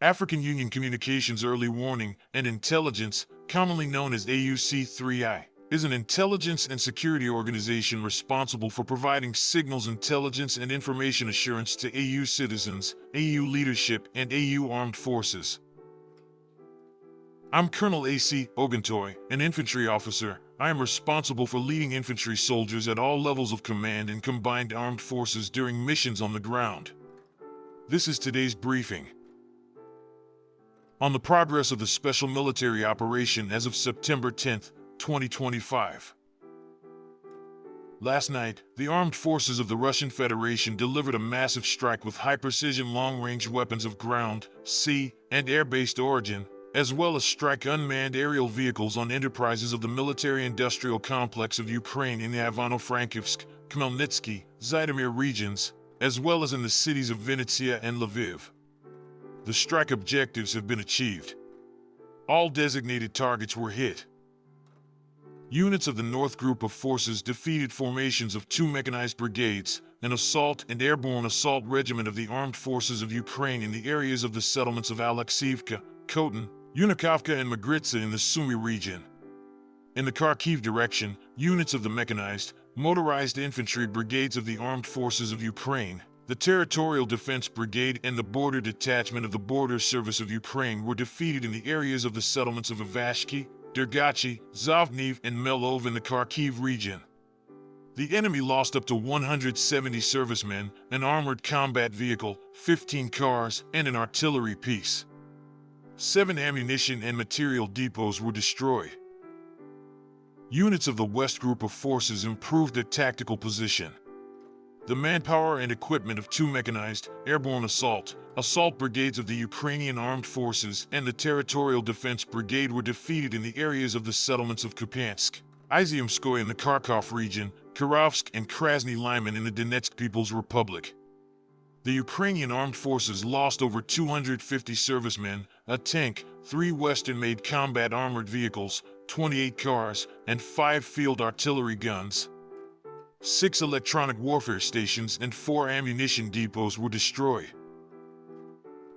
African Union Communications Early Warning and Intelligence, commonly known as AUC3I, is an intelligence and security organization responsible for providing signals intelligence and information assurance to AU citizens, AU leadership, and AU armed forces. I'm Colonel A.C. Oguntoye, an infantry officer. I am responsible for leading infantry soldiers at all levels of command in combined armed forces during missions on the ground. This is today's briefing. On the progress of the special military operation as of September 10, 2025. Last night, the armed forces of the Russian Federation delivered a massive strike with high-precision long-range weapons of ground, sea, and air-based origin, as well as strike unmanned aerial vehicles on enterprises of the military-industrial complex of Ukraine in the Ivano-Frankivsk, Khmelnytsky, Zhytomyr regions, as well as in the cities of Vinnytsia and Lviv. The strike objectives have been achieved. All designated targets were hit. Units of the North Group of Forces defeated formations of 2 mechanized brigades, an assault and airborne assault regiment of the Armed Forces of Ukraine in the areas of the settlements of Alekseyevka, Khoten, Yunakovka and Mogritsa in the Sumy region. In the Kharkiv direction, units of the mechanized, motorized infantry brigades of the Armed Forces of Ukraine, the Territorial Defense Brigade and the Border Detachment of the Border Service of Ukraine were defeated in the areas of the settlements of Ivashki, Dergachi, Zhovtneve and Melove in the Kharkiv region. The enemy lost up to 170 servicemen, an armored combat vehicle, 15 cars, and an artillery piece. 7 ammunition and material depots were destroyed. Units of the West Group of Forces improved their tactical position. The manpower and equipment of 2 mechanized, airborne assault brigades of the Ukrainian Armed Forces and the Territorial Defense Brigade were defeated in the areas of the settlements of Kupiansk, Alekseyevka in the Kharkiv region, Kirovsk and Krasny Lyman in the Donetsk People's Republic. The Ukrainian Armed Forces lost over 250 servicemen, a tank, 3 Western-made combat armored vehicles, 28 cars, and 5 field artillery guns. 6 electronic warfare stations and 4 ammunition depots were destroyed.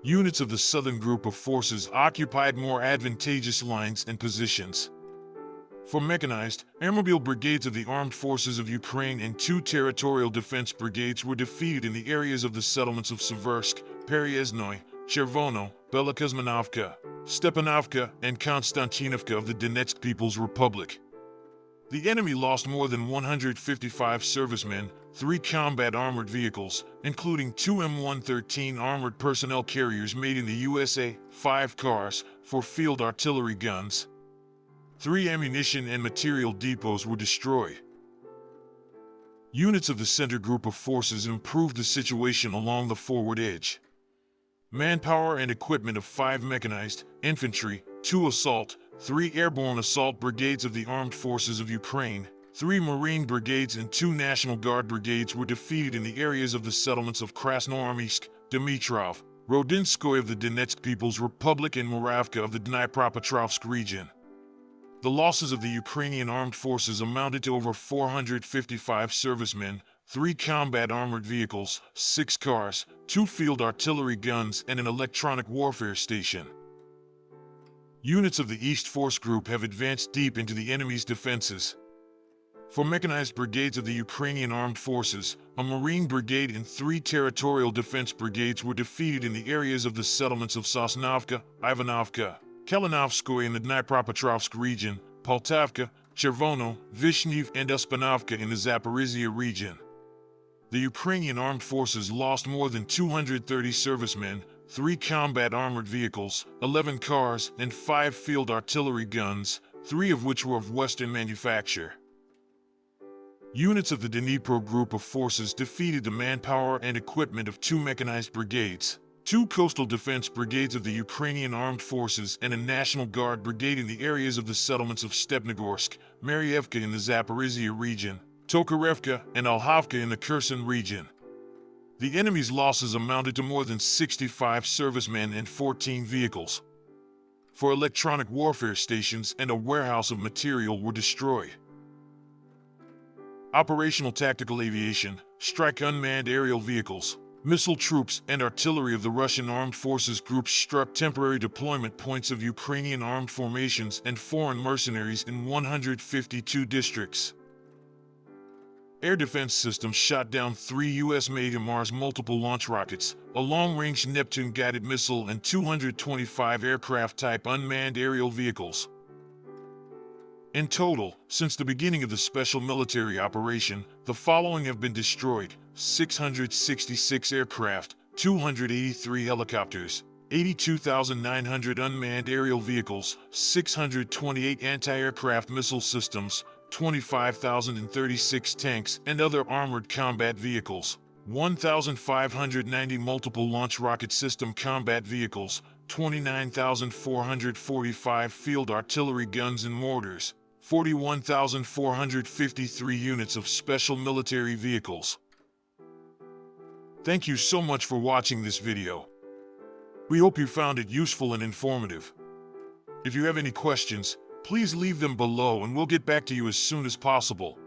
Units of the Southern Group of Forces occupied more advantageous lines and positions. For mechanized, airmobile brigades of the Armed Forces of Ukraine and 2 territorial defense brigades were defeated in the areas of the settlements of Seversk, Pereyaznoi, Chervono, Belokosmanovka, Stepanovka, and Konstantinovka of the Donetsk People's Republic. The enemy lost more than 155 servicemen, 3 combat armored vehicles, including 2 M113 armored personnel carriers made in the USA, 5 cars, 4 field artillery guns. 3 ammunition and material depots were destroyed. Units of the Center Group of Forces improved the situation along the forward edge. Manpower and equipment of 5 mechanized, infantry, 2 assault, 3 airborne assault brigades of the Armed Forces of Ukraine, 3 Marine brigades and 2 National Guard brigades were defeated in the areas of the settlements of Krasnoarmysk, Dmitrov, Rodinskoye of the Donetsk People's Republic and Moravka of the Dnipropetrovsk region. The losses of the Ukrainian Armed Forces amounted to over 455 servicemen, 3 combat armored vehicles, 6 cars, 2 field artillery guns and an electronic warfare station. Units of the East Force Group have advanced deep into the enemy's defenses. For mechanized brigades of the Ukrainian Armed Forces, a Marine brigade and 3 territorial defense brigades were defeated in the areas of the settlements of Sosnovka, Ivanovka, Kalinovskoye in the Dnipropetrovsk region, Poltavka, Chervono, Vishnev and Uspanovka in the Zaporizhia region. The Ukrainian Armed Forces lost more than 230 servicemen, 3 combat armored vehicles, 11 cars, and 5 field artillery guns, 3 of which were of Western manufacture. Units of the Dnipro Group of Forces defeated the manpower and equipment of 2 mechanized brigades, 2 coastal defense brigades of the Ukrainian Armed Forces and a National Guard brigade in the areas of the settlements of Stepnogorsk, Maryevka in the Zaporizhia region, Tokarevka and Olhovka in the Kherson region. The enemy's losses amounted to more than 65 servicemen and 14 vehicles. 4 electronic warfare stations and a warehouse of material were destroyed. Operational Tactical Aviation, strike unmanned aerial vehicles, Missile troops and artillery of the Russian Armed Forces groups struck temporary deployment points of Ukrainian armed formations and foreign mercenaries in 152 districts. Air defense systems shot down 3 U.S.-made Mars multiple launch rockets, a long-range Neptune-guided missile, and 225 aircraft-type unmanned aerial vehicles. In total, since the beginning of the special military operation, the following have been destroyed: 666 aircraft, 283 helicopters, 82,900 unmanned aerial vehicles, 628 anti-aircraft missile systems, 25,036 tanks and other armored combat vehicles, 1,590 multiple launch rocket system combat vehicles, 29,445 field artillery guns and mortars, 41,453 units of special military vehicles. Thank you so much for watching this video. We hope you found it useful and informative. If you have any questions, please leave them below and we'll get back to you as soon as possible.